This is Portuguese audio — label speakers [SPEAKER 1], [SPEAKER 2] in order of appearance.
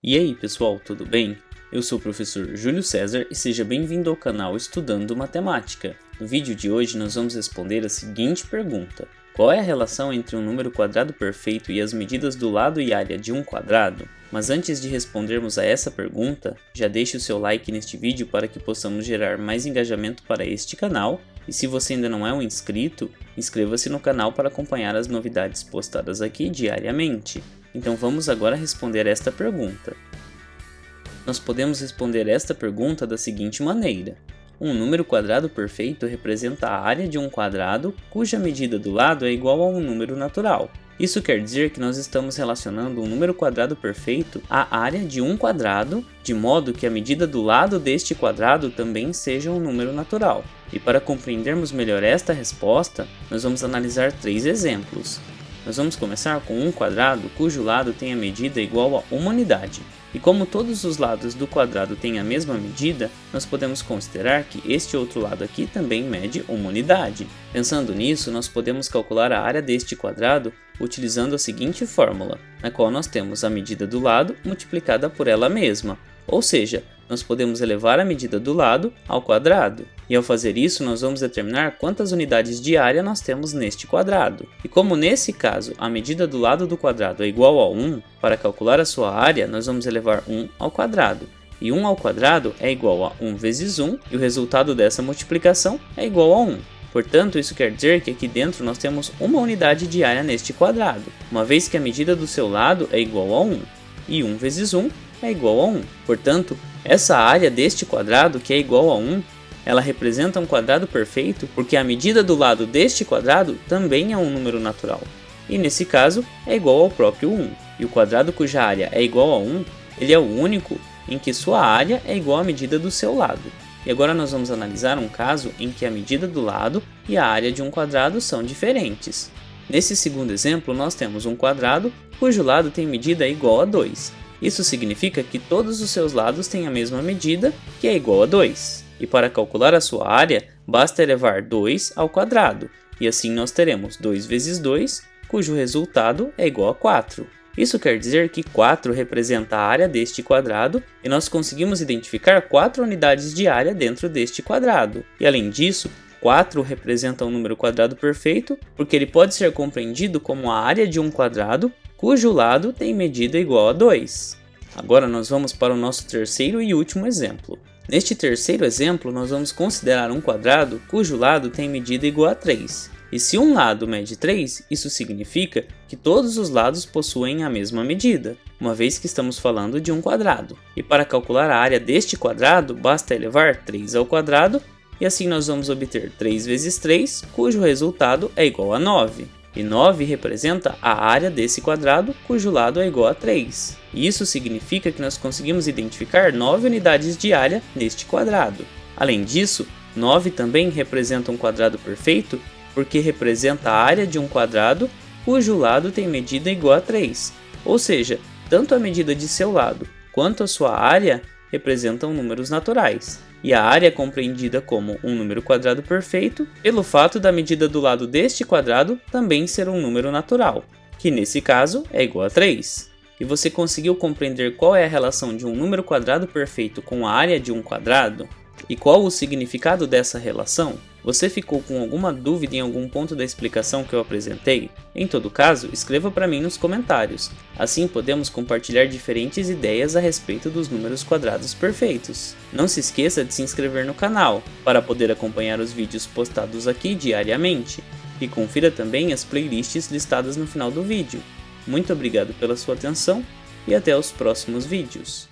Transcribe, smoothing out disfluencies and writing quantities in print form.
[SPEAKER 1] E aí pessoal, tudo bem? Eu sou o professor Júlio César e seja bem-vindo ao canal Estudando Matemática. No vídeo de hoje nós vamos responder a seguinte pergunta: qual é a relação entre um número quadrado perfeito e as medidas do lado e área de um quadrado? Mas antes de respondermos a essa pergunta, já deixe o seu like neste vídeo para que possamos gerar mais engajamento para este canal. E se você ainda não é um inscrito, inscreva-se no canal para acompanhar as novidades postadas aqui diariamente. Então vamos agora responder esta pergunta. Nós podemos responder esta pergunta da seguinte maneira: um número quadrado perfeito representa a área de um quadrado cuja medida do lado é igual a um número natural. Isso quer dizer que nós estamos relacionando um número quadrado perfeito à área de um quadrado, de modo que a medida do lado deste quadrado também seja um número natural. E para compreendermos melhor esta resposta, nós vamos analisar três exemplos. Nós vamos começar com um quadrado cujo lado tem a medida igual a uma unidade. E como todos os lados do quadrado têm a mesma medida, nós podemos considerar que este outro lado aqui também mede uma unidade. Pensando nisso, nós podemos calcular a área deste quadrado utilizando a seguinte fórmula, na qual nós temos a medida do lado multiplicada por ela mesma. Ou seja, nós podemos elevar a medida do lado ao quadrado. E ao fazer isso, nós vamos determinar quantas unidades de área nós temos neste quadrado. E como nesse caso a medida do lado do quadrado é igual a 1, para calcular a sua área nós vamos elevar 1 ao quadrado. E 1 ao quadrado é igual a 1 vezes 1, e o resultado dessa multiplicação é igual a 1. Portanto, isso quer dizer que aqui dentro nós temos uma unidade de área neste quadrado, uma vez que a medida do seu lado é igual a 1, e 1 vezes 1 é igual a 1. Portanto, essa área deste quadrado, que é igual a 1, ela representa um quadrado perfeito porque a medida do lado deste quadrado também é um número natural. E nesse caso, é igual ao próprio 1. E o quadrado cuja área é igual a 1, ele é o único em que sua área é igual à medida do seu lado. E agora nós vamos analisar um caso em que a medida do lado e a área de um quadrado são diferentes. Nesse segundo exemplo, nós temos um quadrado cujo lado tem medida igual a 2. Isso significa que todos os seus lados têm a mesma medida, que é igual a 2. E para calcular a sua área, basta elevar 2 ao quadrado, e assim nós teremos 2 vezes 2, cujo resultado é igual a 4. Isso quer dizer que 4 representa a área deste quadrado, e nós conseguimos identificar 4 unidades de área dentro deste quadrado. E além disso, 4 representa um número quadrado perfeito, porque ele pode ser compreendido como a área de um quadrado, cujo lado tem medida igual a 2. Agora nós vamos para o nosso terceiro e último exemplo. Neste terceiro exemplo, nós vamos considerar um quadrado cujo lado tem medida igual a 3. E se um lado mede 3, isso significa que todos os lados possuem a mesma medida, uma vez que estamos falando de um quadrado. E para calcular a área deste quadrado, basta elevar 3 ao quadrado, e assim nós vamos obter 3 vezes 3, cujo resultado é igual a 9. E 9 representa a área desse quadrado, cujo lado é igual a 3. E isso significa que nós conseguimos identificar 9 unidades de área neste quadrado. Além disso, 9 também representa um quadrado perfeito, porque representa a área de um quadrado, cujo lado tem medida igual a 3. Ou seja, tanto a medida de seu lado quanto a sua área representam números naturais. E a área é compreendida como um número quadrado perfeito pelo fato da medida do lado deste quadrado também ser um número natural, que nesse caso é igual a 3. E você conseguiu compreender qual é a relação de um número quadrado perfeito com a área de um quadrado? E qual o significado dessa relação? Você ficou com alguma dúvida em algum ponto da explicação que eu apresentei? Em todo caso, escreva para mim nos comentários. Assim podemos compartilhar diferentes ideias a respeito dos números quadrados perfeitos. Não se esqueça de se inscrever no canal, para poder acompanhar os vídeos postados aqui diariamente. E confira também as playlists listadas no final do vídeo. Muito obrigado pela sua atenção e até os próximos vídeos.